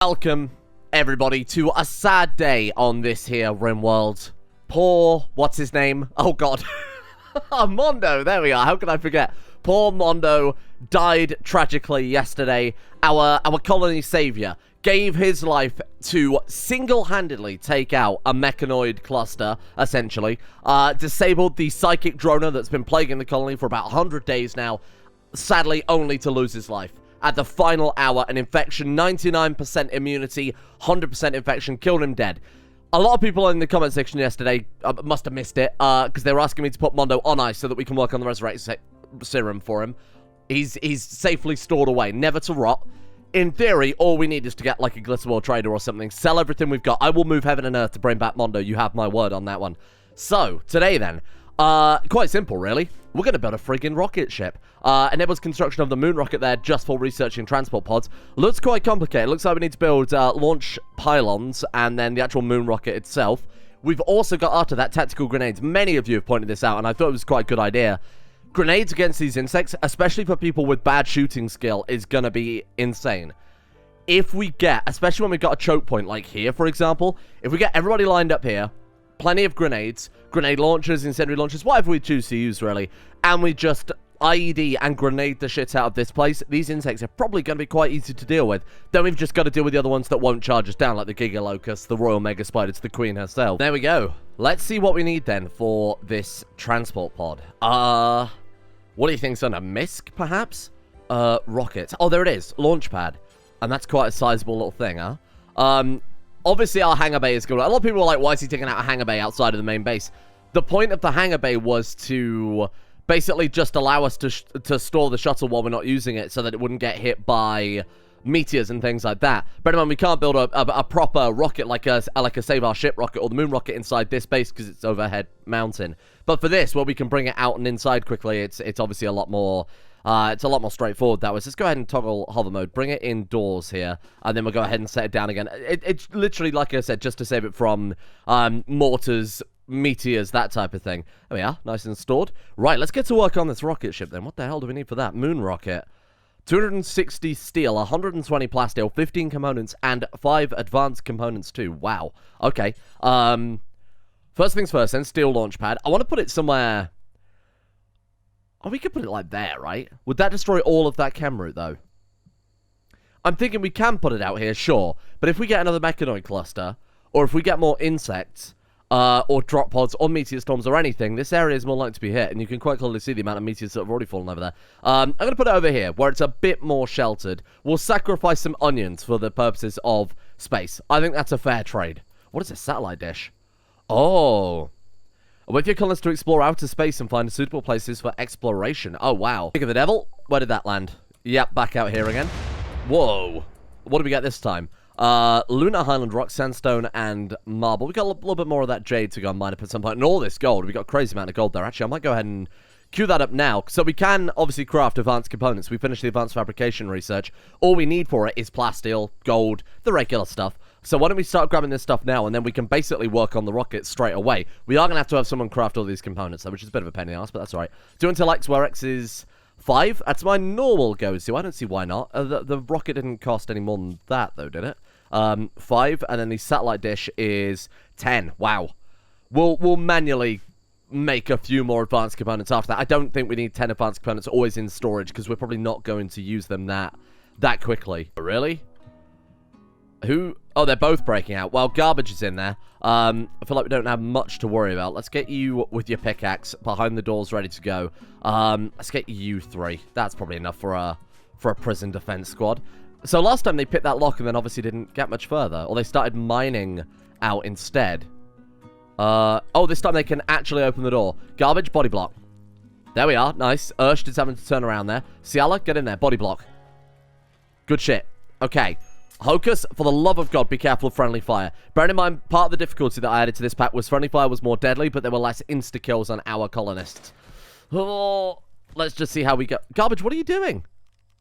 Welcome, everybody, to a sad day on this here Rimworld. Poor, what's his name? Oh, God. Mondo, there we are. How can I forget? Poor Mondo died tragically yesterday. Our colony savior gave his life to single-handedly take out a mechanoid cluster, essentially. Disabled the psychic droner that's been plaguing the colony for about 100 days now, sadly only to lose his life. At the final hour, an infection, 99% immunity, 100% infection, killed him dead. A lot of people in the comment section yesterday must have missed it, because they were asking me to put Mondo on ice so that we can work on the resurrect serum for him. He's safely stored away, never to rot. In theory, all we need is to get like a glitterworld trader or something, sell everything we've got. I will move heaven and earth to bring back Mondo, you have my word on that one. So, today then, quite simple really. We're going to build a friggin' rocket ship. Enables construction of the moon rocket there just for researching transport pods. Looks quite complicated. Looks like we need to build launch pylons and then the actual moon rocket itself. We've also got after that tactical grenades. Many of you have pointed this out and I thought it was quite a good idea. Grenades against these insects, especially for people with bad shooting skill, is going to be insane. If we get, especially when we've got a choke point like here, for example, if we get everybody lined up here, plenty of grenades, grenade launchers, incendiary launchers, whatever we choose to use, really. And we just IED and grenade the shit out of this place. These insects are probably going to be quite easy to deal with. Then we've just got to deal with the other ones that won't charge us down, like the Giga Locusts, the Royal Mega Spiders, the Queen herself. There we go. Let's see what we need then for this transport pod. What do you think's on a MISC, perhaps? Rocket. Oh, there it is. Launch pad. And that's quite a sizable little thing, huh? Obviously, our hangar bay is good. A lot of people are like, why is he taking out a hangar bay outside of the main base? The point of the hangar bay was to basically just allow us to store the shuttle while we're not using it so that it wouldn't get hit by meteors and things like that. Bear in mind, we can't build a proper rocket like a Save Our Ship rocket or the moon rocket inside this base because it's overhead mountain. But for this, where we can bring it out and inside quickly, it's obviously a lot more... it's a lot more straightforward that way. So let's go ahead and toggle hover mode, bring it indoors here, and then we'll go ahead and set it down again. It's literally, like I said, just to save it from mortars, meteors, that type of thing. There we are, nice and stored. Right, let's get to work on this rocket ship then. What the hell do we need for that? Moon rocket. 260 steel, 120 plasteel, 15 components, and 5 advanced components too. Wow. Okay. First things first then, steel launch pad. I want to put it somewhere... Oh, we could put it like there, right? Would that destroy all of that chem route, though? I'm thinking we can put it out here, sure. But if we get another mechanoid cluster, or if we get more insects, or drop pods, or meteor storms, or anything, this area is more likely to be hit. And you can quite clearly see the amount of meteors that have already fallen over there. I'm going to put it over here, where it's a bit more sheltered. We'll sacrifice some onions for the purposes of space. I think that's a fair trade. What is a satellite dish? Oh... With your colonists to explore outer space and find suitable places for exploration. Oh, wow. Pick of the devil. Where did that land? Yep, back out here again. Whoa. What do we get this time? Lunar Highland rock, sandstone, and marble. We got a little bit more of that jade to go and mine up at some point. And all this gold. We got a crazy amount of gold there. Actually, I might go ahead and queue that up now. So we can obviously craft advanced components. We finished the advanced fabrication research. All we need for it is plasteel, gold, the regular stuff. So why don't we start grabbing this stuff now, and then we can basically work on the rocket straight away. We are going to have someone craft all these components, though, which is a bit of a pain in the ass, but that's all right. Do until X, where X is 5. That's my normal go-to. I don't see why not. The rocket didn't cost any more than that, though, did it? 5, and then the satellite dish is 10. Wow. We'll manually make a few more advanced components after that. I don't think we need 10 advanced components always in storage, because we're probably not going to use them that quickly. Really? Who? Oh, they're both breaking out. Well, garbage is in there. I feel like we don't have much to worry about. Let's get you with your pickaxe behind the doors ready to go. Let's get you 3. That's probably enough for a prison defense squad. So last time they picked that lock and then obviously didn't get much further. Or they started mining out instead. Oh, this time they can actually open the door. Garbage, body block. There we are. Nice. Ursh is having to turn around there. Ciala, get in there. Body block. Good shit. Okay. Hocus, for the love of God, be careful of friendly fire. Bearing in mind, part of the difficulty that I added to this pack was friendly fire was more deadly, but there were less insta-kills on our colonists. Oh, let's just see how we go. Garbage, what are you doing?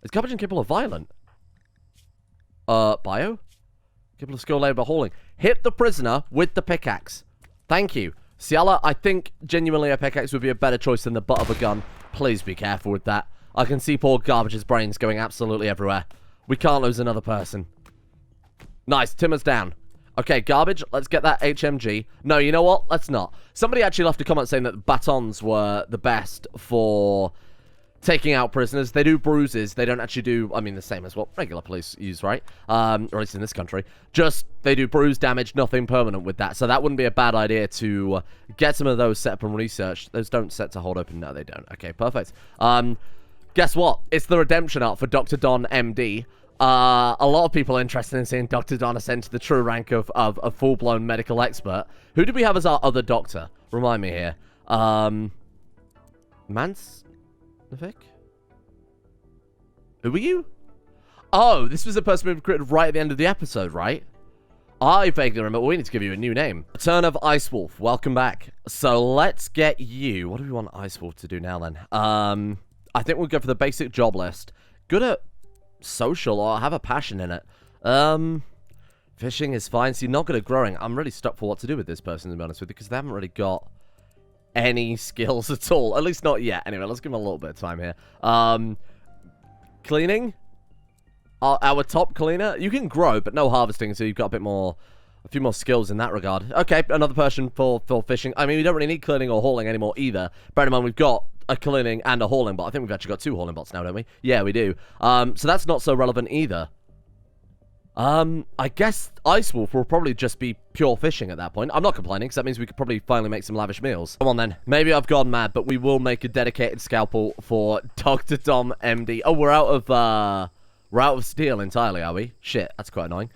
Is Garbage incapable of violent? Bio? Capable of skill labor hauling. Hit the prisoner with the pickaxe. Thank you. Ciala, I think genuinely a pickaxe would be a better choice than the butt of a gun. Please be careful with that. I can see poor Garbage's brains going absolutely everywhere. We can't lose another person. Nice, timmer's down. Okay, garbage, let's get that HMG. No, you know what? Let's not. Somebody actually left a comment saying that batons were the best for taking out prisoners. They do bruises. They don't actually do, I mean, the same as what regular police use, right? Or at least in this country. Just, they do bruise damage, nothing permanent with that. So that wouldn't be a bad idea to get some of those set up and research. Those don't set to hold open. No, they don't. Okay, perfect. Guess what? It's the redemption art for Dr. Don MD. A lot of people are interested in seeing Dr. Don ascend to the true rank of a full-blown medical expert. Who do we have as our other doctor? Remind me here. Mans? Navik? Who were you? Oh, this was the person we created right at the end of the episode, right? I vaguely remember. We need to give you a new name. Return of Ice Wolf. Welcome back. So let's get you. What do we want Ice Wolf to do now then? I think we'll go for the basic job list. Good at social or have a passion in it. Fishing is fine. See, not good at growing. I'm really stuck for what to do with this person, to be honest with you, because they haven't really got any skills at all. At least not yet. Anyway, let's give them a little bit of time here. Cleaning. Our top cleaner. You can grow, but no harvesting, so you've got a few more skills in that regard. Okay, another person for fishing. I mean, we don't really need cleaning or hauling anymore either. Bear in mind, we've got a cleaning and a hauling bot. I think we've actually got 2 hauling bots now, don't we? Yeah, we do. So that's not so relevant either. I guess Ice Wolf will probably just be pure fishing at that point. I'm not complaining, because that means we could probably finally make some lavish meals. Come on, then. Maybe I've gone mad, but we will make a dedicated scalpel for Dr. Dom MD. Oh, we're out of steel entirely, are we? Shit, that's quite annoying.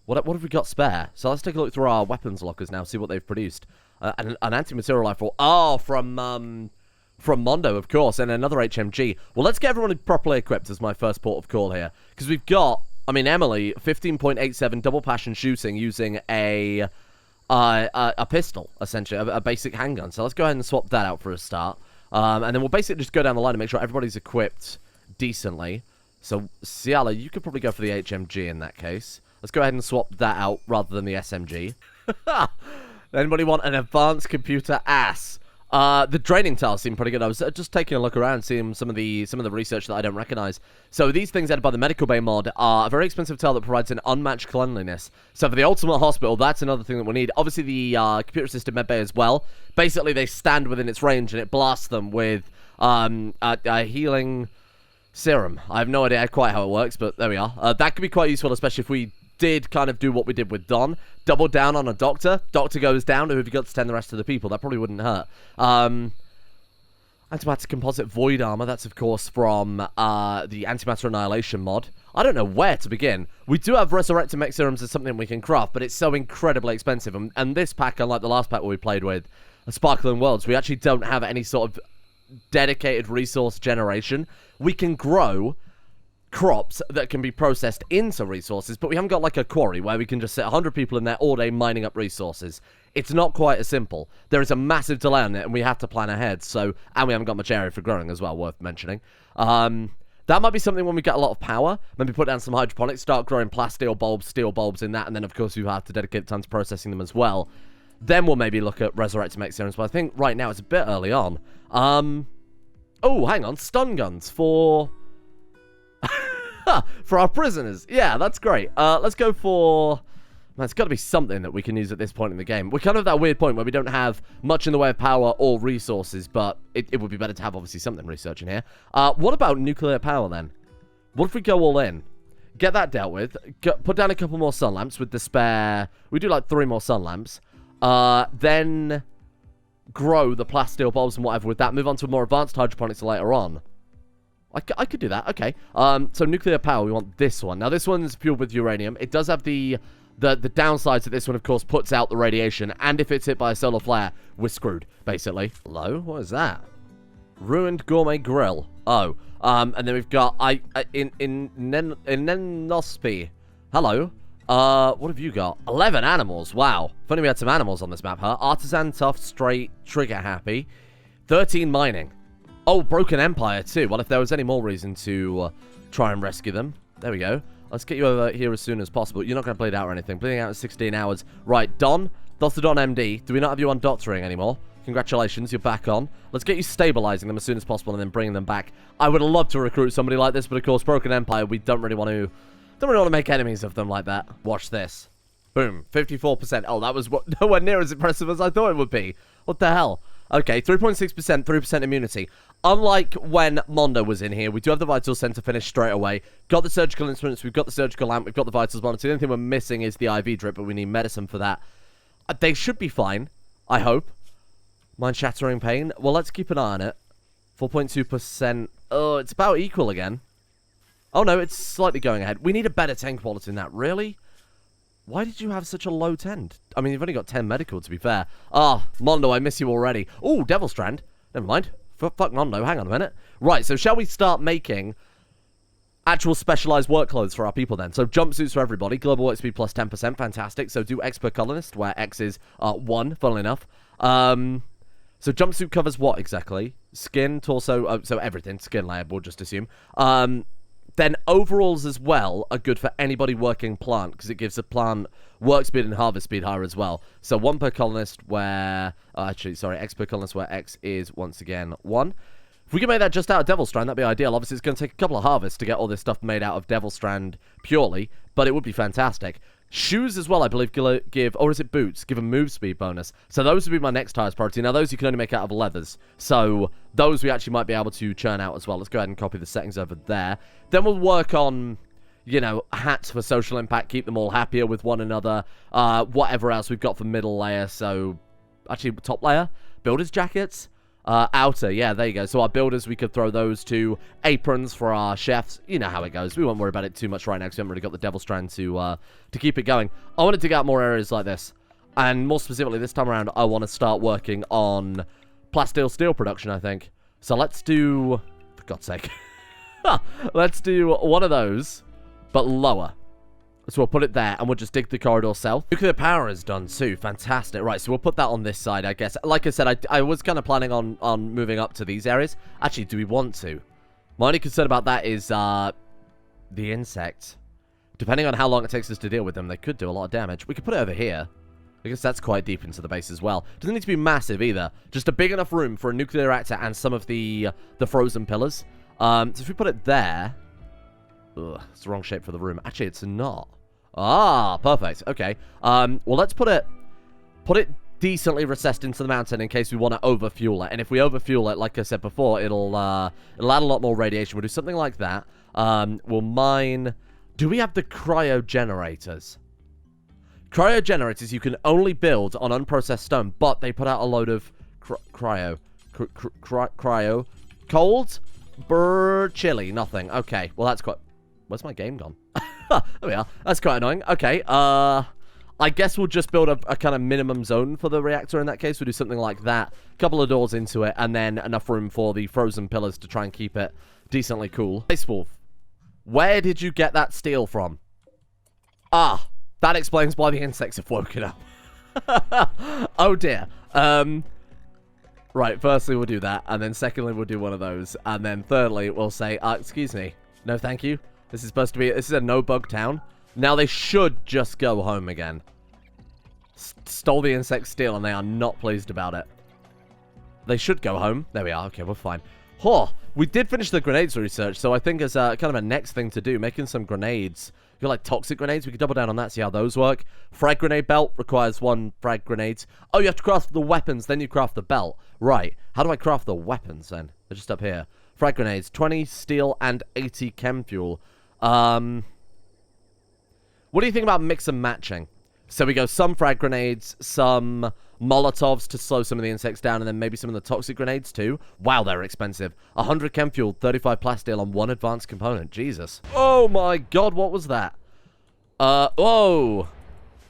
What have we got spare? So let's take a look through our weapons lockers now, see what they've produced. An anti-material rifle. Oh, from Mondo, of course, and another HMG. Well, let's get everyone properly equipped as my first port of call here. Because we've got, I mean, Emily, 15.87 double passion shooting using a pistol, essentially, a basic handgun. So let's go ahead and swap that out for a start. And then we'll basically just go down the line and make sure everybody's equipped decently. So, Ciala, you could probably go for the HMG in that case. Let's go ahead and swap that out rather than the SMG. Anybody want an advanced computer ass? The draining tiles seem pretty good. I was just taking a look around, seeing some of the research that I don't recognize. So these things added by the Medical Bay mod are a very expensive tile that provides an unmatched cleanliness. So for the ultimate hospital, that's another thing that we need. Obviously the computer assisted med bay as well. Basically they stand within its range and it blasts them with a healing serum. I have no idea quite how it works, but there we are. That could be quite useful, especially if we did kind of do what we did with Don. Double down on a doctor. Doctor goes down. Who have you got to tend the rest of the people? That probably wouldn't hurt. Antimatter composite void armor. That's, of course, from the Antimatter Annihilation mod. I don't know where to begin. We do have resurrected mech serums as something we can craft, but it's so incredibly expensive. And this pack, unlike the last pack we played with, Sparkling Worlds, we actually don't have any sort of dedicated resource generation. We can grow crops that can be processed into resources, but we haven't got like a quarry where we can just sit 100 people in there all day mining up resources. It's not quite as simple. There is a massive delay on it, and we have to plan ahead. So, and we haven't got much area for growing as well, worth mentioning. That might be something when we get a lot of power. Maybe put down some hydroponics, start growing steel bulbs in that, and then of course you have to dedicate time to processing them as well. Then we'll maybe look at resurrected mech serums, but I think right now it's a bit early on. Oh, hang on, stun guns for for our prisoners. Yeah, that's great. Let's go for... Man, it's got to be something that we can use at this point in the game. We're kind of at that weird point where we don't have much in the way of power or resources, but it would be better to have, obviously, something researching here. What about nuclear power, then? What if we go all in? Get that dealt with. Put down a couple more sun lamps with the spare... We do, like, 3 more sun lamps. Then grow the plasteel bulbs and whatever with that. Move on to more advanced hydroponics later on. I could do that. Okay. So nuclear power, we want this one. Now, this one's fueled with uranium. It does have the downsides that this one, of course, puts out the radiation. And if it's hit by a solar flare, we're screwed, basically. Hello? What is that? Ruined gourmet grill. Oh. And then we've got... in Nenospi. Hello. What have you got? 11 animals. Wow. If only we had some animals on this map, huh? Artisan, tough, straight, trigger happy. 13 mining. Oh, Broken Empire, too. Well, if there was any more reason to try and rescue them. There we go. Let's get you over here as soon as possible. You're not going to bleed out or anything. Bleeding out in 16 hours. Right, Don. Dr. Don MD. Do we not have you on doctoring anymore? Congratulations, you're back on. Let's get you stabilizing them as soon as possible and then bringing them back. I would love to recruit somebody like this, but of course, Broken Empire, we don't really want to Don't really want to make enemies of them like that. Watch this. Boom. 54%. Oh, that was nowhere near as impressive as I thought it would be. What the hell? Okay, 3.6%, 3% immunity. Unlike when Mondo was in here, we do have the Vital Center finished straight away. Got the surgical instruments, we've got the surgical lamp, we've got the Vitals monitor. The only thing we're missing is the IV drip, but we need medicine for that. They should be fine, I hope. Mind-shattering pain. Well, let's keep an eye on it. 4.2%. Oh, it's about equal again. Oh, no, it's slightly going ahead. We need a better 10 quality than that. Really? Why did you have such a low 10? I mean, you've only got 10 medical, to be fair. Ah, Mondo, I miss you already. Oh, Devil Strand. Never mind. Fuck Mondo. Hang on a minute. Right, so shall we start making actual specialized work clothes for our people then? So jumpsuits for everybody. Global work speed plus 10%. Fantastic. So do X per colonist, where X is 1, funnily enough. So jumpsuit covers what exactly? Skin, torso, so everything. Skin layer, we'll just assume. Then overalls as well are good for anybody working plant, because it gives the plant work speed and harvest speed higher as well. So 1 per colonist where... actually, sorry, X per colonist where X is, once again, 1. If we can make that just out of Devil Strand, that'd be ideal. Obviously, it's going to take a couple of harvests to get all this stuff made out of Devil Strand purely, but it would be fantastic. Shoes as well, I believe, give... Or is it boots? Give a move speed bonus. So those would be my next highest priority. Now, those you can only make out of leathers. So those we actually might be able to churn out as well. Let's go ahead and copy the settings over there. Then we'll work on, you know, hats for social impact. Keep them all happier with one another. Whatever else we've got for middle layer. So, actually, top layer. Builder's jackets. Outer, yeah, there you go. So our builders, we could throw those to aprons for our chefs. You know how it goes. We won't worry about it too much right now because we haven't really got the Devil Strand to keep it going. I want to dig out more areas like this. And more specifically, this time around, I want to start working on plasteel steel production, I think. So let's do... For God's sake. Let's do one of those, but lower. So we'll put it there, and we'll just dig the corridor south. Nuclear power is done too. Fantastic. Right, so we'll put that on this side, I guess. Like I said, I was kind of planning on moving up to these areas. Actually, do we want to? My only concern about that is the insect. Depending on how long it takes us to deal with them, they could do a lot of damage. We could put it over here. I guess that's quite deep into the base as well. Doesn't need to be massive either. Just a big enough room for a nuclear reactor and some of the frozen pillars. So if we put it there... Ugh, it's the wrong shape for the room. Actually, it's not. Ah, perfect. Okay. Well, let's put it decently recessed into the mountain in case we want to overfuel it. And if we overfuel it, like I said before, it'll add a lot more radiation. We'll do something like that. We'll mine... Do we have the cryogenerators? Cryogenerators you can only build on unprocessed stone, but they put out a load of cryo. Cold? Chilly. Nothing. Okay. Well, that's quite... Where's my game gone? There we are. That's quite annoying. Okay, I guess we'll just build a kind of minimum zone for the reactor in that case. We'll do something like that. Couple of doors into it, and then enough room for the frozen pillars to try and keep it decently cool. Ice Wolf, where did you get that steel from? Ah, that explains why the insects have woken up. Oh, dear. Right, firstly, we'll do that, and then secondly, we'll do one of those, and then thirdly, we'll say, excuse me, no thank you. This is supposed to be, this is a no-bug town. Now they should just go home again. Stole the insect steel, and they are not pleased about it. They should go home. There we are. Okay, we're fine. Oh, we did finish the grenades research, so I think as kind of a next thing to do, making some grenades. You got like toxic grenades, we could double down on that, see how those work. Frag grenade belt requires 1 frag grenades. Oh, you have to craft the weapons, then you craft the belt. Right. How do I craft the weapons then? They're just up here. Frag grenades, 20 steel and 80 chem fuel. What do you think about mix and matching? So we go some frag grenades, some Molotovs to slow some of the insects down, and then maybe some of the toxic grenades too. Wow, they're expensive. 100 chem fuel, 35 plasteel on 1 advanced component. Jesus. Oh my god, what was that? Whoa.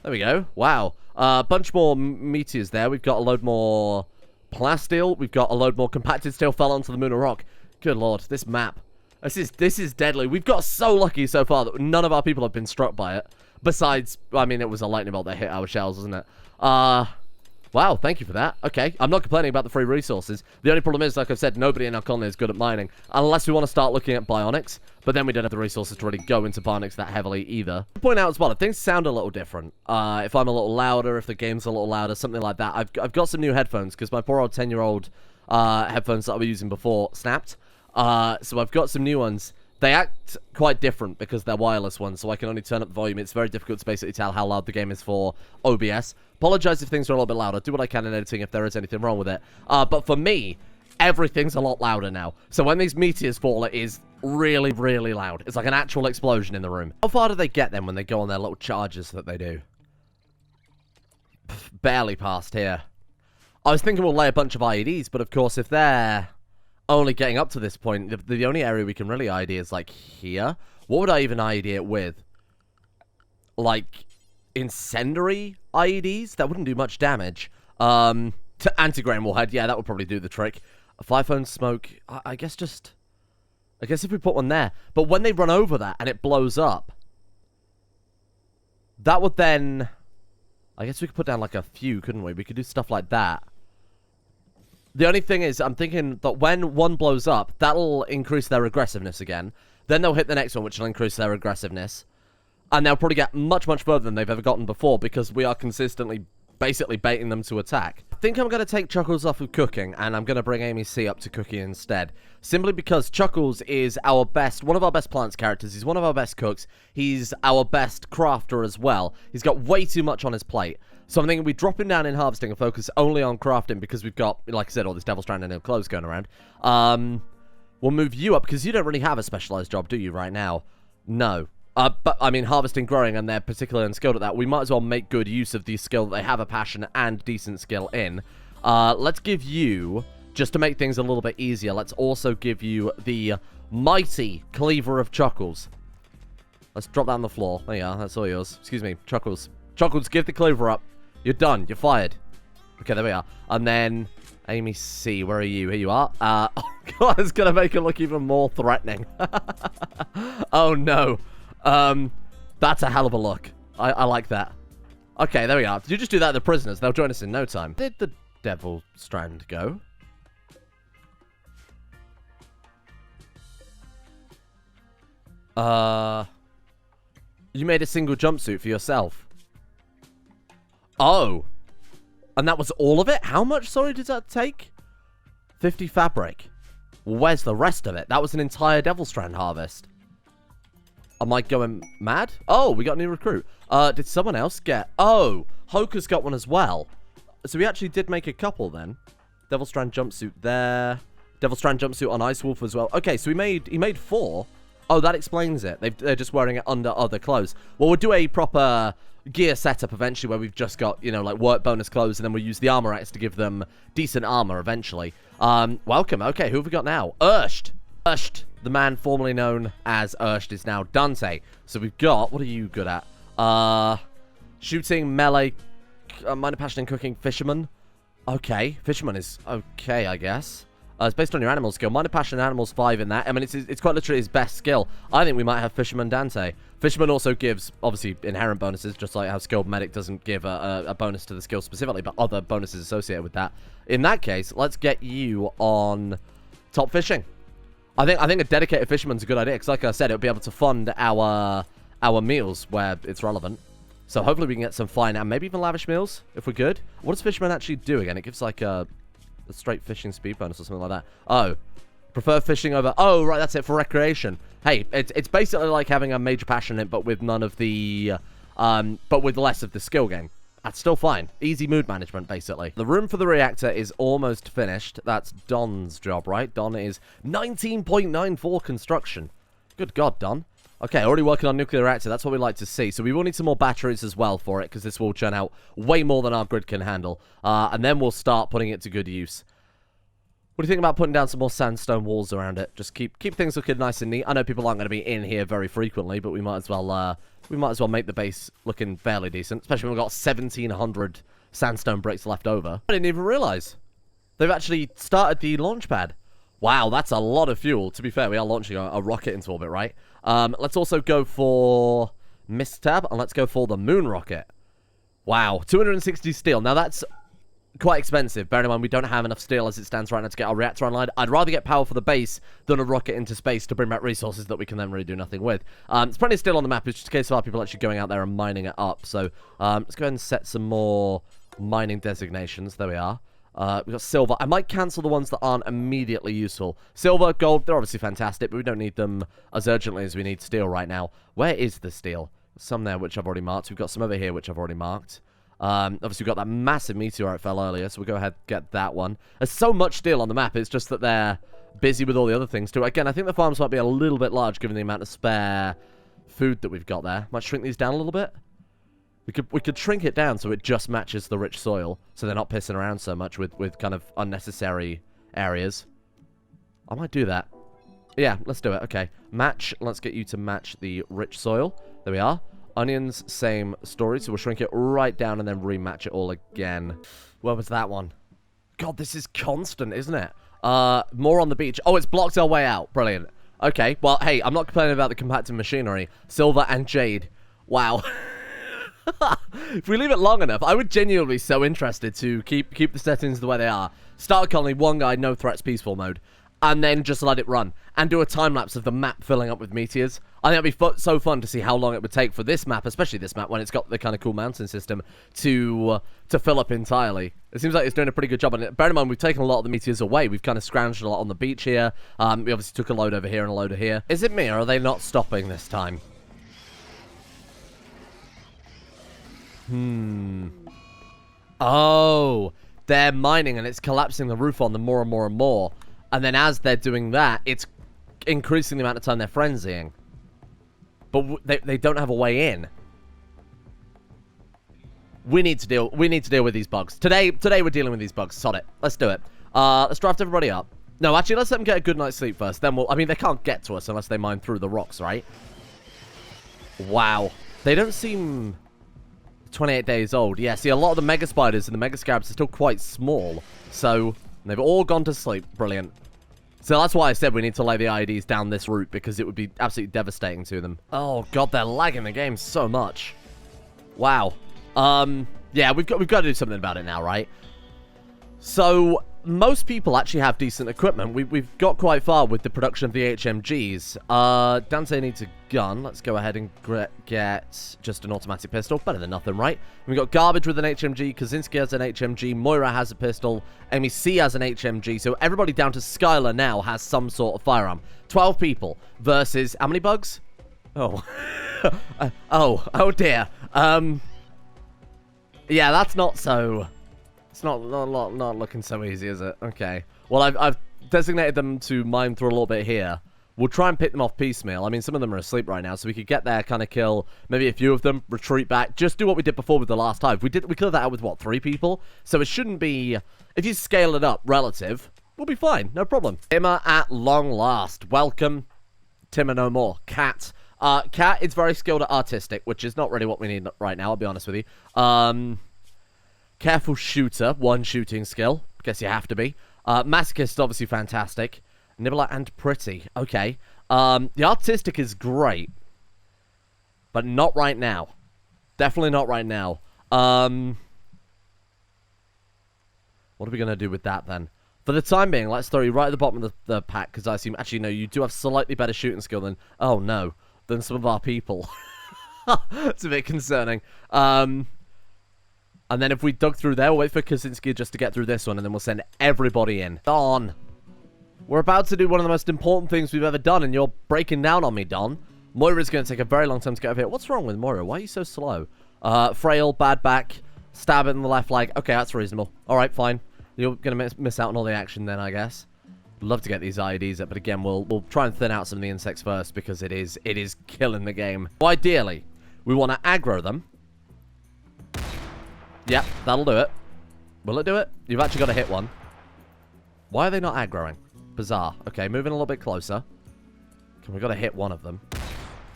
There we go. Wow. Bunch more meteors there. We've got a load more plasteel. We've got a load more compacted steel fell onto the moon of rock. Good lord, this map. This is deadly. We've got so lucky so far that none of our people have been struck by it. Besides, I mean, it was a lightning bolt that hit our shells, wasn't it? Wow, thank you for that. Okay, I'm not complaining about the free resources. The only problem is, like I've said, nobody in our colony is good at mining. Unless we want to start looking at bionics. But then we don't have the resources to really go into bionics that heavily either. I'll point out as well, if things sound a little different, if I'm a little louder, if the game's a little louder, something like that, I've got some new headphones, because my poor old 10-year-old headphones that I was using before snapped. So I've got some new ones They act quite different because they're wireless ones, so I can only turn up the volume. It's very difficult to basically tell how loud the game is for OBS. Apologize if things are a little bit louder. Do what I can in editing if there is anything wrong with it. But for me, everything's a lot louder now. So when these meteors fall, it is really, really loud. It's like an actual explosion in the room. How far do they get then when they go on their little charges that they do? Barely past here. I was thinking we'll lay a bunch of IEDs, but of course, if they're only getting up to this point, the only area we can really IED is, like, here. What would I even IED it with? Like, incendiary IEDs? That wouldn't do much damage. To anti-grain warhead, yeah, that would probably do the trick. A 5-phone smoke, I guess if we put one there. But when they run over that and it blows up, that would then... I guess we could put down, like, a few, couldn't we? We could do stuff like that. The only thing is, I'm thinking that when one blows up, that'll increase their aggressiveness again. Then they'll hit the next one, which will increase their aggressiveness. And they'll probably get much, much further than they've ever gotten before because we are consistently, basically baiting them to attack. I think I'm going to take Chuckles off of cooking, and I'm going to bring Amy C up to cooking instead. Simply because Chuckles is one of our best plants characters. He's one of our best cooks. He's our best crafter as well. He's got way too much on his plate. So I'm thinking we drop him down in harvesting and focus only on crafting because we've got, like I said, all this Devil Strand and no clothes going around. We'll move you up because you don't really have a specialized job, do you, right now? No. But, I mean, harvesting, growing, and they're particularly unskilled at that. We might as well make good use of the skill that they have a passion and decent skill in. Let's give you, just to make things a little bit easier, let's also give you the mighty Cleaver of Chuckles. Let's drop that on the floor. There you are. That's all yours. Excuse me. Chuckles. Chuckles, give the Cleaver up. You're done. You're fired. Okay, there we are. And then, Amy C, where are you? Here you are. Oh, God, it's going to make it look even more threatening. Oh, no. That's a hell of a look. I like that. Okay, there we are. Did you just do that to the prisoners? They'll join us in no time. Did the Devil Strand go? You made a single jumpsuit for yourself. Oh. And that was all of it? How much, sorry, did that take? 50 fabric. Where's the rest of it? That was an entire Devil Strand harvest. Am I going mad? Oh, we got a new recruit. Did someone else get... Oh, Hoka's got one as well. So we actually did make a couple then. Devil Strand jumpsuit there. Devil Strand jumpsuit on Ice Wolf as well. Okay, so he made 4. Oh, that explains it. They're just wearing it under other clothes. Well, we'll do a proper gear setup eventually where we've just got, you know, like work bonus clothes, and then we'll use the armor acts to give them decent armor eventually. Welcome. Okay, who have we got now? Ursht. Ursht, the man formerly known as Ursht, is now Dante. So we've got, what are you good at? Shooting, melee, minor passion in cooking, fisherman. Okay, fisherman is okay, I guess. It's based on your animal skill. Minor passion and animals 5 in that. I mean, it's quite literally his best skill. I think we might have Fisherman Dante. Fisherman also gives, obviously, inherent bonuses, just like how Skilled Medic doesn't give a bonus to the skill specifically, but other bonuses associated with that. In that case, let's get you on top fishing. I think a dedicated fisherman's a good idea, because like I said, it'll be able to fund our meals where it's relevant. So hopefully we can get some fine and maybe even lavish meals, if we're good. What does Fisherman actually do again? It gives like a straight fishing speed bonus or something like that. Oh, prefer fishing over... Oh, right, that's it, for recreation. Hey, it's basically like having a major passion in it, but with none of the... but with less of the skill gain. That's still fine. Easy mood management, basically. The room for the reactor is almost finished. That's Don's job, right? Don is 19.94 construction. Good God, Don. Okay, already working on nuclear reactor. That's what we like to see. So we will need some more batteries as well for it, because this will churn out way more than our grid can handle. And then we'll start putting it to good use. What do you think about putting down some more sandstone walls around it? Just keep things looking nice and neat. I know people aren't going to be in here very frequently, but we might as well make the base looking fairly decent, especially when we've got 1,700 sandstone bricks left over. I didn't even realize they've actually started the launch pad. Wow, that's a lot of fuel. To be fair, we are launching a rocket into orbit, right? Let's also go for Mist Tab, and let's go for the Moon Rocket. Wow, 260 steel. Now, that's quite expensive. Bearing in mind, we don't have enough steel as it stands right now to get our reactor online. I'd rather get power for the base than a rocket into space to bring back resources that we can then really do nothing with. There's plenty of steel on the map. It's just a case of our people actually going out there and mining it up. So, let's go ahead and set some more mining designations. There we are. We've got silver. I might cancel the ones that aren't immediately useful. Silver, gold, they're obviously fantastic, but we don't need them as urgently as we need steel right now. Where is the steel? Some there, which I've already marked. We've got some over here, which I've already marked. Obviously, we've got that massive meteorite fell earlier, so we'll go ahead and get that one. There's so much steel on the map, it's just that they're busy with all the other things, too. Again, I think the farms might be a little bit large, given the amount of spare food that we've got there. Might shrink these down a little bit. We could shrink it down so it just matches the rich soil, so they're not pissing around so much with kind of unnecessary areas. I might do that. Yeah, let's do it. Okay. Match. Let's get you to match the rich soil. There we are. Onions, same story. So we'll shrink it right down and then rematch it all again. Where was that one? God, this is constant, isn't it? More on the beach. Oh, it's blocked our way out. Brilliant. Okay. Well, hey, I'm not complaining about the compacting machinery. Silver and jade. Wow. If we leave it long enough, I would genuinely be so interested to keep the settings the way they are. Start a colony, one guy, no threats, peaceful mode. And then just let it run. And do a time-lapse of the map filling up with meteors. I think it'd be so fun to see how long it would take for this map, especially this map, when it's got the kind of cool mountain system, to fill up entirely. It seems like it's doing a pretty good job on it. Bear in mind, we've taken a lot of the meteors away. We've kind of scrounged a lot on the beach here. We obviously took a load over here and a load over here. Is it me, or are they not stopping this time? Oh, they're mining and it's collapsing the roof on them more and more and more. And then as they're doing that, it's increasing the amount of time they're frenzying. But they don't have a way in. We need to deal with these bugs. Today we're dealing with these bugs. Sod it. Let's do it. Let's draft everybody up. No, actually, let's let them get a good night's sleep first. Then I mean, they can't get to us unless they mine through the rocks, right? Wow. They don't seem 28 days old. Yeah, see, a lot of the mega spiders and the mega scarabs are still quite small. So, they've all gone to sleep. Brilliant. So that's why I said we need to lay the IEDs down this route, because it would be absolutely devastating to them. Oh, God, they're lagging the game so much. Wow. Yeah, we've got to do something about it now, right? So, most people actually have decent equipment. We've got quite far with the production of the HMGs. Dante needs a gun. Let's go ahead and get just an automatic pistol. Better than nothing, right? We've got Garbage with an HMG. Kaczynski has an HMG. Moira has a pistol. Amy C has an HMG. So everybody down to Skylar now has some sort of firearm. 12 people versus... How many bugs? Oh. oh dear. Yeah, that's not so... It's not looking so easy, is it? Okay. Well, I've designated them to mine through a little bit here. We'll try and pick them off piecemeal. I mean, some of them are asleep right now, so we could get there, kind of kill maybe a few of them, retreat back, just do what we did before with the last Hive. We cleared that out with, what, 3 people? So it shouldn't be... If you scale it up relative, we'll be fine. No problem. Timmer at long last. Welcome. Timmer no more. Cat. Cat is very skilled at artistic, which is not really what we need right now, I'll be honest with you. Careful shooter, 1 shooting skill. Guess you have to be. Masochist is obviously fantastic. Nibbler and pretty. Okay. The artistic is great. But not right now. Definitely not right now. What are we going to do with that then? For the time being, let's throw you right at the bottom of the pack, because I assume... Actually, no, you do have slightly better shooting skill than... Oh, no. Than some of our people. It's a bit concerning. And then if we dug through there, we'll wait for Kaczynski just to get through this one, and then we'll send everybody in. Don. We're about to do one of the most important things we've ever done, and you're breaking down on me, Don. Moira's going to take a very long time to get over here. What's wrong with Moira? Why are you so slow? Frail, bad back, stab it in the left leg. Okay, that's reasonable. All right, fine. You're going to miss out on all the action then, I guess. Love to get these IEDs up, but again, we'll try and thin out some of the insects first, because it is killing the game. So ideally, we want to aggro them. Yep, that'll do it. Will it do it? You've actually got to hit one. Why are they not aggroing? Bizarre. Okay, moving a little bit closer. We've got to hit one of them.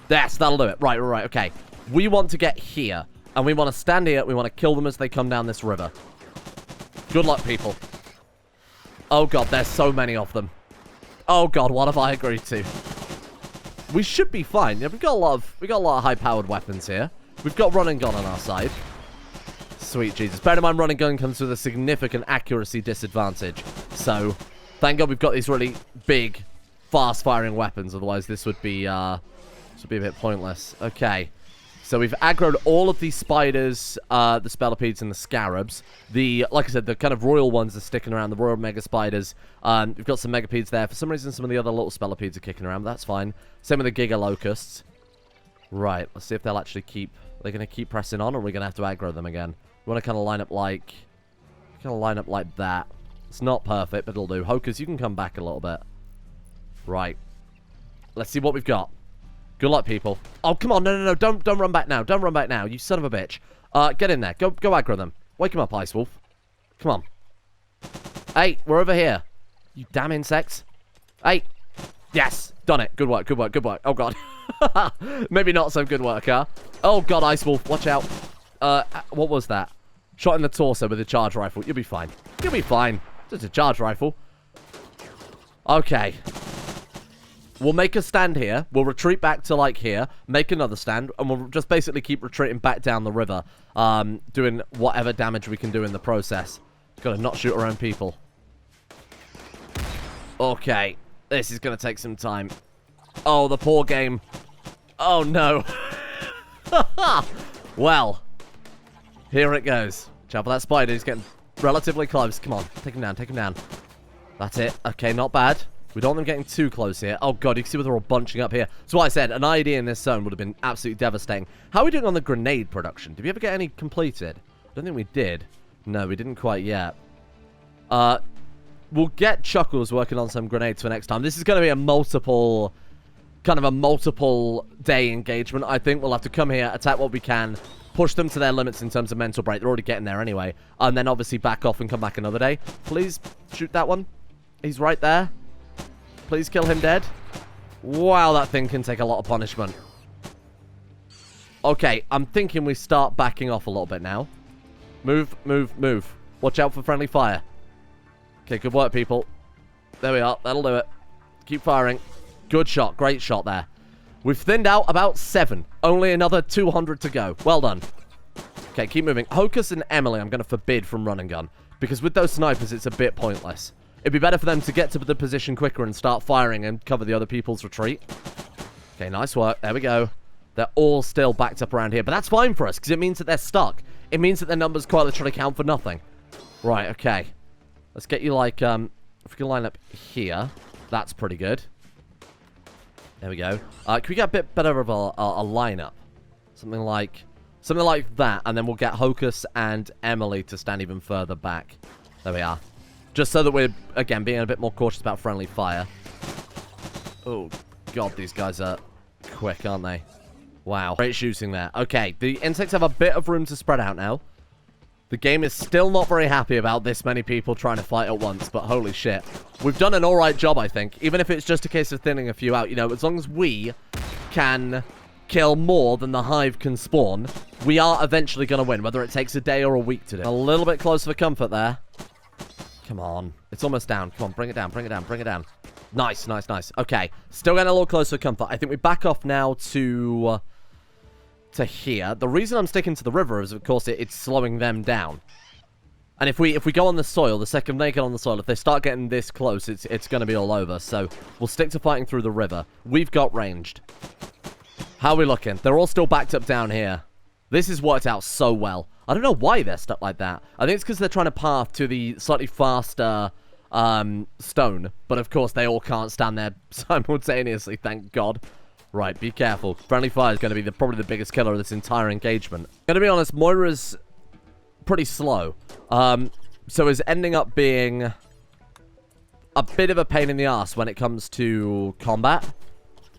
Yes, that'll do it. Right, okay. We want to get here, and we want to stand here. We want to kill them as they come down this river. Good luck, people. Oh, God, there's so many of them. Oh, God, what have I agreed to? We should be fine. Yeah, we've got a lot of high-powered weapons here. We've got run and gun on our side. Sweet Jesus. Bear in mind, run and gun comes with a significant accuracy disadvantage. So, thank God we've got these really big, fast-firing weapons. Otherwise, this would be a bit pointless. Okay. So we've aggroed all of these spiders, the spellipedes, and the scarabs. Like I said, the kind of royal ones are sticking around, the royal mega spiders. We've got some megapedes there. For some reason, some of the other little spellipedes are kicking around, but that's fine. Same with the giga locusts. Right, let's see if they'll actually keep... They're going to keep pressing on, or are we going to have to aggro them again? We want to kind of line up like... that. It's not perfect, but it'll do. Hokers, you can come back a little bit. Right. Let's see what we've got. Good luck, people. Oh, come on. No. Don't run back now. Don't run back now, you son of a bitch. Get in there. Go aggro them. Wake him up, Ice Wolf. Come on. Hey, we're over here. You damn insects. Hey. Yes. Done it. Good work. Oh, God. Maybe not so good work, huh? Oh, God, Ice Wolf. Watch out. What was that? Shot in the torso with a charge rifle. You'll be fine. You'll be fine. Just a charge rifle. Okay. We'll make a stand here. We'll retreat back to, like, here. Make another stand. And we'll just basically keep retreating back down the river. Doing whatever damage we can do in the process. Gotta not shoot our own people. Okay. This is gonna take some time. Oh, the poor game. Oh, no. Well. Here it goes. Watch out for that spider. He's getting relatively close. Come on. Take him down. That's it. Okay, not bad. We don't want them getting too close here. Oh, God. You can see they're all bunching up here. That's why I said an ID in this zone would have been absolutely devastating. How are we doing on the grenade production? Did we ever get any completed? I don't think we did. No, we didn't quite yet. We'll get Chuckles working on some grenades for next time. This is going to be a multiple day engagement. I think we'll have to come here, attack what we can, push them to their limits in terms of mental break. They're already getting there anyway. And then obviously back off and come back another day. Please shoot that one. He's right there. Please kill him dead. Wow, that thing can take a lot of punishment. Okay, I'm thinking we start backing off a little bit now. Move. Watch out for friendly fire. Okay, good work, people. There we are. That'll do it. Keep firing. Good shot. Great shot there. We've thinned out about 7. Only another 200 to go. Well done. Okay, keep moving. Hocus and Emily, I'm going to forbid from run and gun. Because with those snipers, it's a bit pointless. It'd be better for them to get to the position quicker and start firing and cover the other people's retreat. Okay, nice work. There we go. They're all still backed up around here. But that's fine for us, because it means that they're stuck. It means that their numbers quite literally count for nothing. Right, okay. Let's get you, like, if we can line up here. That's pretty good. There we go. Can we get a bit better of a lineup? Something like that. And then we'll get Hocus and Emily to stand even further back. There we are. Just so that we're, again, being a bit more cautious about friendly fire. Oh, God, these guys are quick, aren't they? Wow. Great shooting there. Okay, the insects have a bit of room to spread out now. The game is still not very happy about this many people trying to fight at once, but holy shit. We've done an alright job, I think. Even if it's just a case of thinning a few out. You know, as long as we can kill more than the Hive can spawn, we are eventually going to win, whether it takes a day or a week to do. A little bit close for comfort there. Come on. It's almost down. Come on, bring it down. Nice. Okay. Still getting a little closer for comfort. I think we back off now to here. The reason I'm sticking to the river is, of course, it's slowing them down. And if we go on the soil, the second they get on the soil, if they start getting this close, it's going to be all over. So we'll stick to fighting through the river. We've got ranged. How are we looking? They're all still backed up down here. This has worked out so well. I don't know why they're stuck like that. I think it's because they're trying to path to the slightly faster stone. But of course, they all can't stand there simultaneously, thank God. Right, be careful. Friendly fire is going to be probably the biggest killer of this entire engagement. I'm going to be honest, Moira's pretty slow. So is ending up being a bit of a pain in the ass when it comes to combat.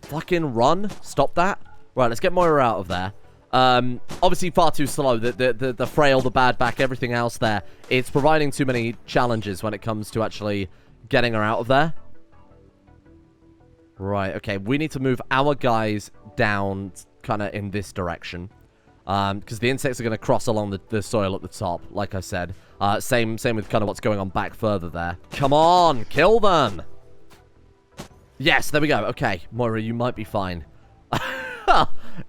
Fucking run. Stop that. Right, let's get Moira out of there. Obviously far too slow. The frail, the bad back, everything else there. It's providing too many challenges when it comes to actually getting her out of there. Right, okay. We need to move our guys down kind of in this direction. Because the insects are going to cross along the soil at the top, like I said. Same with kind of what's going on back further there. Come on, kill them! Yes, there we go. Okay, Moira, you might be fine.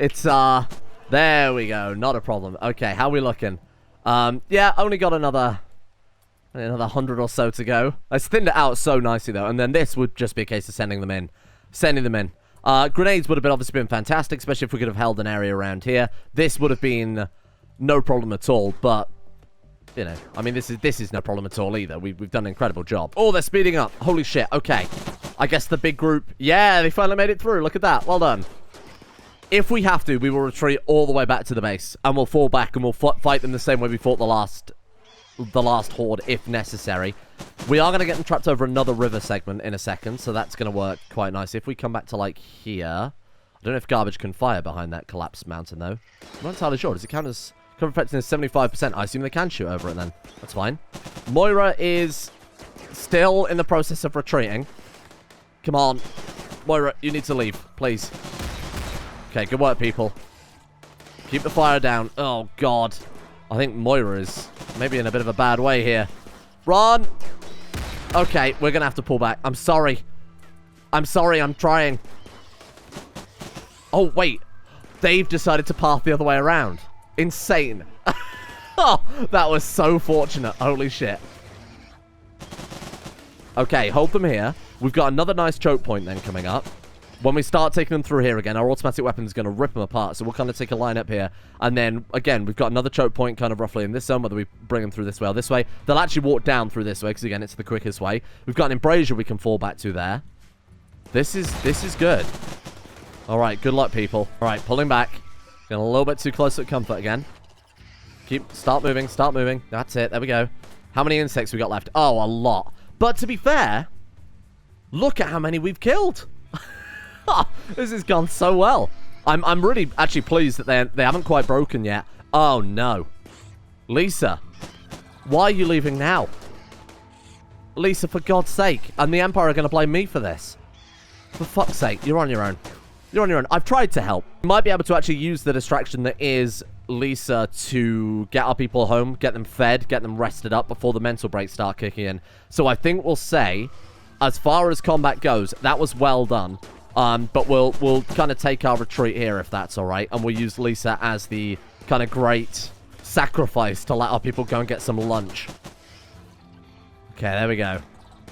It's, there we go. Not a problem. Okay, how are we looking? Yeah, only got another 100 or so to go. I thinned it out so nicely, though. And then this would just be a case of sending them in. Grenades would have obviously been fantastic, especially if we could have held an area around here. This would have been no problem at all, but, you know, I mean, this is no problem at all either. We've done an incredible job. Oh, they're speeding up. Holy shit. Okay. I guess the big group... Yeah, they finally made it through. Look at that. Well done. If we have to, we will retreat all the way back to the base, and we'll fall back, and we'll fight them the same way we fought the last horde, if necessary. We are going to get them trapped over another river segment in a second, so that's going to work quite nice. If we come back to, like, here... I don't know if garbage can fire behind that collapsed mountain, though. I'm not entirely sure. Does it count as... Cover effectiveness 75%. I assume they can shoot over it, then. That's fine. Moira is still in the process of retreating. Come on. Moira, you need to leave, please. Okay, good work, people. Keep the fire down. Oh, God. I think Moira is maybe in a bit of a bad way here. Run! Okay, we're going to have to pull back. I'm sorry. I'm sorry, I'm trying. Oh, wait. They've decided to path the other way around. Insane. Oh, that was so fortunate. Holy shit. Okay, hold them here. We've got another nice choke point then coming up. When we start taking them through here again, our automatic weapon is going to rip them apart. So we'll kind of take a line up here. And then, again, we've got another choke point kind of roughly in this zone, whether we bring them through this way or this way. They'll actually walk down through this way, because, again, it's the quickest way. We've got an embrasure we can fall back to there. This is good. All right, good luck, people. All right, pulling back. Getting a little bit too close to comfort again. Start moving, start moving. That's it, there we go. How many insects we got left? Oh, a lot. But to be fair, look at how many we've killed. This has gone so well. I'm really actually pleased that they haven't quite broken yet. Oh, no. Lisa, why are you leaving now? Lisa, for God's sake. And the Empire are going to blame me for this. For fuck's sake, you're on your own. You're on your own. I've tried to help. You might be able to actually use the distraction that is Lisa to get our people home, get them fed, get them rested up before the mental breaks start kicking in. So I think we'll say, as far as combat goes, that was well done. But we'll kind of take our retreat here, if that's all right. And we'll use Lisa as the kind of great sacrifice to let our people go and get some lunch. Okay, there we go.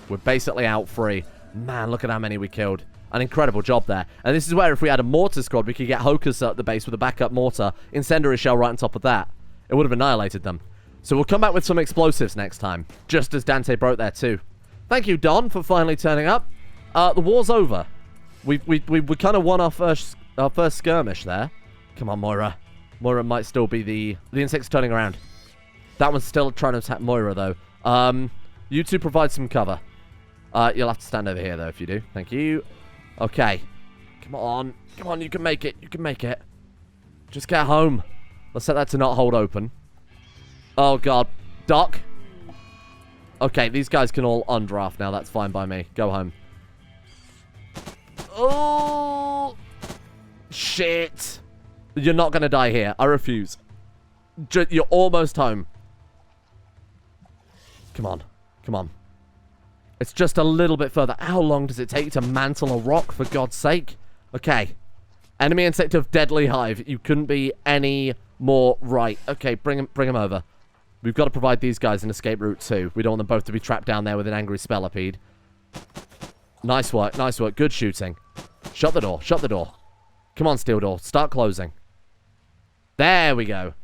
We're basically out free. Man, look at how many we killed. An incredible job there. And this is where, if we had a mortar squad, we could get Hokers at the base with a backup mortar, incendiary shell right on top of that. It would have annihilated them. So we'll come back with some explosives next time, just as Dante broke there too. Thank you, Don, for finally turning up. The war's over. We kind of won our first skirmish there. Come on, Moira. Moira might still be the insect's turning around. That one's still trying to attack Moira, though. You two provide some cover. You'll have to stand over here, though, if you do. Thank you. Okay. Come on. Come on, you can make it. You can make it. Just get home. Let's set that to not hold open. Oh, God. Doc? Okay, these guys can all undraft now. That's fine by me. Go home. Oh! Shit. You're not going to die here. I refuse. You're almost home. Come on. Come on. It's just a little bit further. How long does it take to mantle a rock, for God's sake? Okay. Enemy insect of deadly hive. You couldn't be any more right. Okay, bring him over. We've got to provide these guys an escape route too. We don't want them both to be trapped down there with an angry spellipede. Nice work, nice work. Good shooting. Shut the door, shut the door. Come on, steel door. Start closing. There we go.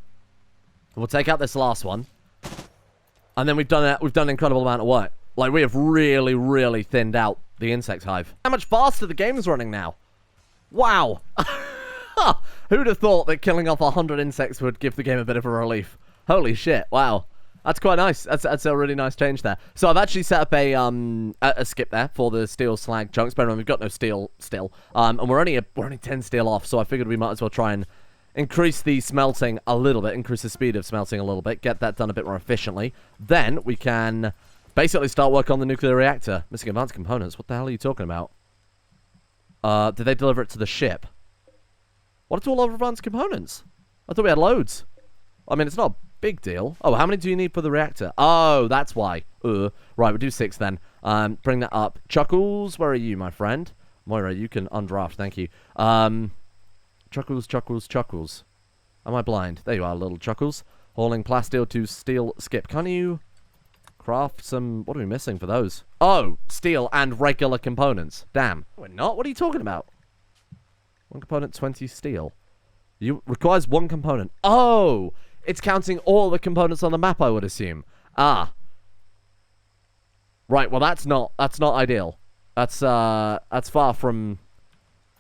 We'll take out this last one. And then we've done an incredible amount of work. Like, we have really, really thinned out the insect hive. How much faster the game's running now. Wow. Who'd have thought that killing off 100 insects would give the game a bit of a relief? Holy shit. Wow. That's quite nice. That's a really nice change there. So I've actually set up a skip there for the steel slag chunks. Bear in mind, we've got no steel still. And we're only 10 steel off, so I figured we might as well try and increase the smelting a little bit, increase the speed of smelting a little bit, get that done a bit more efficiently. Then we can basically start work on the nuclear reactor. Missing advanced components. What the hell are you talking about? Did they deliver it to the ship? What are all our advanced components? I thought we had loads. I mean, it's not a big deal. Oh, how many do you need for the reactor? Oh, that's why. Right, we'll do 6 then. Bring that up. Chuckles, where are you, my friend? Moira, you can undraft, thank you. Chuckles. Am I blind? There you are, little Chuckles. Hauling plasteel to steel skip. Can you craft some... What are we missing for those? Oh, steel and regular components. Damn. We're not? What are you talking about? 1 component, 20 steel. You requires 1 component. Oh! It's counting all the components on the map, I would assume. Ah. Right, well that's not ideal. That's far from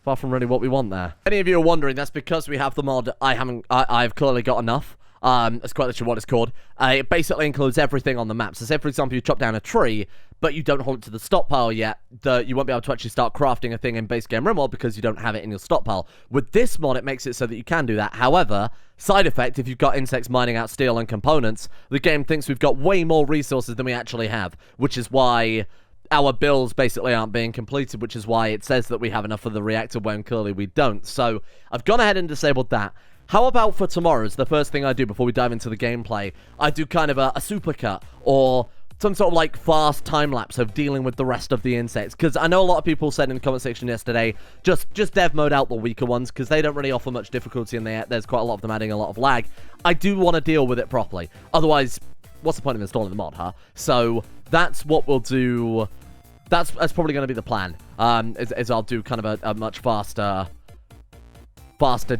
really what we want there. Any of you are wondering, that's because we have the mod I've clearly got enough. That's quite literally what it's called. It basically includes everything on the map. So say, for example, you chop down a tree, but you don't hold it to the stockpile yet, you won't be able to actually start crafting a thing in base game Rimworld because you don't have it in your stockpile. With this mod, it makes it so that you can do that. However, side effect, if you've got insects mining out steel and components, the game thinks we've got way more resources than we actually have, which is why our builds basically aren't being completed, which is why it says that we have enough for the reactor when clearly we don't. So I've gone ahead and disabled that. How about for tomorrow is the first thing I do before we dive into the gameplay? I do kind of a supercut or some sort of like fast time-lapse of dealing with the rest of the insects. Because I know a lot of people said in the comment section yesterday, just dev mode out the weaker ones because they don't really offer much difficulty and there's quite a lot of them adding a lot of lag. I do want to deal with it properly. Otherwise, what's the point of installing the mod, huh? So that's what we'll do. That's probably going to be the plan. Is I'll do kind of a much faster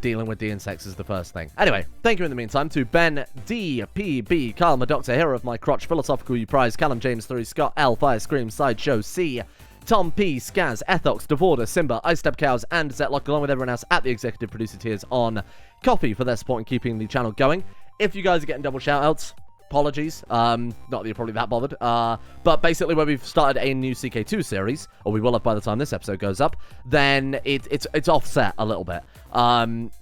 dealing with the insects is the first thing. Anyway, thank you in the meantime to Ben, D, P, B, Carl, my doctor, hero of my crotch, philosophical you prize, Callum, James 3, Scott, L, Fire, Scream, Sideshow, C, Tom P, Skaz, Ethox, Devorder, Simba, Ice Step Cows, and Zetlock, along with everyone else at the executive producer tiers on Coffee for their support in keeping the channel going. If you guys are getting double shoutouts, apologies. Not that you're probably that bothered. But basically, when we've started a new CK2 series, or we will have by the time this episode goes up, then it's offset a little bit.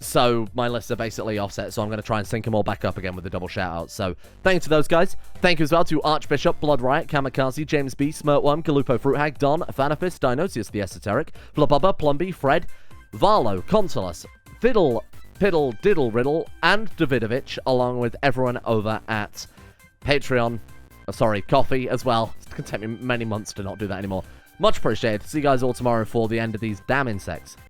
So my lists are basically offset, so I'm going to try and sync them all back up again with the double shout-outs. So thank you to those guys. Thank you as well to Archbishop, Blood Riot, Kamikaze, James B, Smirtworm, Galupo Fruithag, Don, Fanafist, Dinosius the Esoteric, Flububba, Plumby, Fred, Varlo, Consolus, Fiddle, Piddle, Diddle Riddle, and Davidovich, along with everyone over at Patreon. Sorry, Coffee as well. It's going to take me many months to not do that anymore. Much appreciated. See you guys all tomorrow for the end of these damn insects.